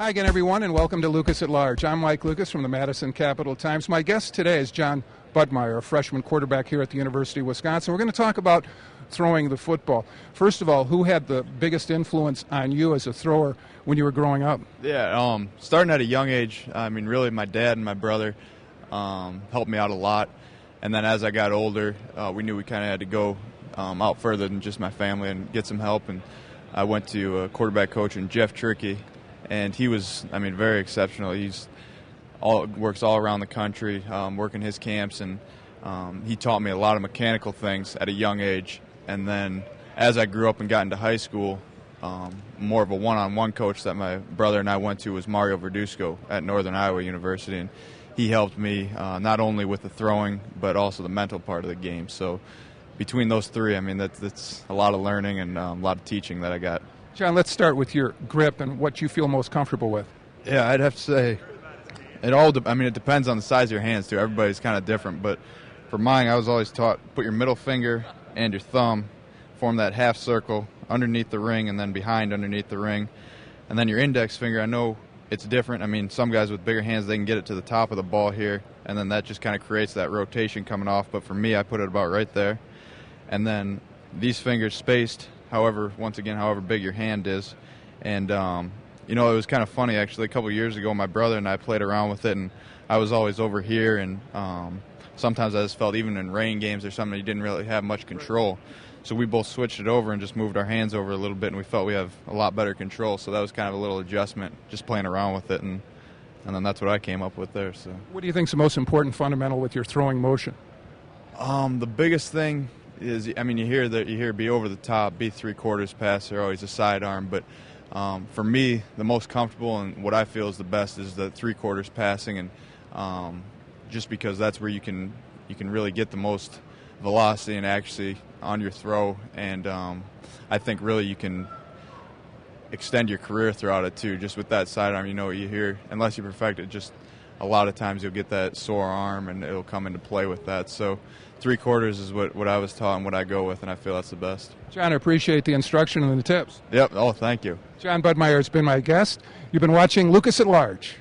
Hi again, everyone, and welcome to Lucas at Large. I'm Mike Lucas from the Madison Capital-Times. My guest today is Jon Budmayr, a freshman quarterback here at the University of Wisconsin. We're going to talk about throwing the football. First of all, who had the biggest influence on you as a thrower when you were growing up? Yeah, starting at a young age, really my dad and my brother helped me out a lot. And then as I got older, we knew we kind of had to go out further than just my family and get some help. And I went to a quarterback coach, Jeff Trickey, and he was, very exceptional. Works all around the country, working his camps, and he taught me a lot of mechanical things at a young age. And then as I grew up and got into high school, more of a one-on-one coach that my brother and I went to was Mario Verduzco at Northern Iowa University, and he helped me not only with the throwing but also the mental part of the game. So between those three, that's a lot of learning and a lot of teaching that I got. Jon, let's start with your grip and what you feel most comfortable with. Yeah, I'd have to say it depends on the size of your hands too. Everybody's kind of different, but for mine, I was always taught put your middle finger and your thumb, form that half circle underneath the ring and then behind underneath the ring, and then your index finger. I know it's different. Some guys with bigger hands, they can get it to the top of the ball here, and then that just kind of creates that rotation coming off. But for me, I put it about right there, and then these fingers spaced however big your hand is. And it was kind of funny actually. A couple of years ago, my brother and I played around with it, and I was always over here, and sometimes I just felt even in rain games or something, you didn't really have much control. So we both switched it over and just moved our hands over a little bit, and we felt we have a lot better control. So that was kind of a little adjustment, just playing around with it, and then that's what I came up with there. So what do you think is the most important fundamental with your throwing motion? The biggest thing is, you hear be over the top, be three-quarters passer, always a sidearm, but for me, the most comfortable and what I feel is the best is the three-quarters passing, and just because that's where you can really get the most velocity and accuracy on your throw, and I think really you can extend your career throughout it too. Just with that sidearm, you hear, unless you perfect it, just a lot of times you'll get that sore arm, and it'll come into play with that. So three-quarters is what I was taught and what I go with, and I feel that's the best. Jon, I appreciate the instruction and the tips. Yep. Oh, thank you. Jon Budmayr has been my guest. You've been watching Lucas at Large.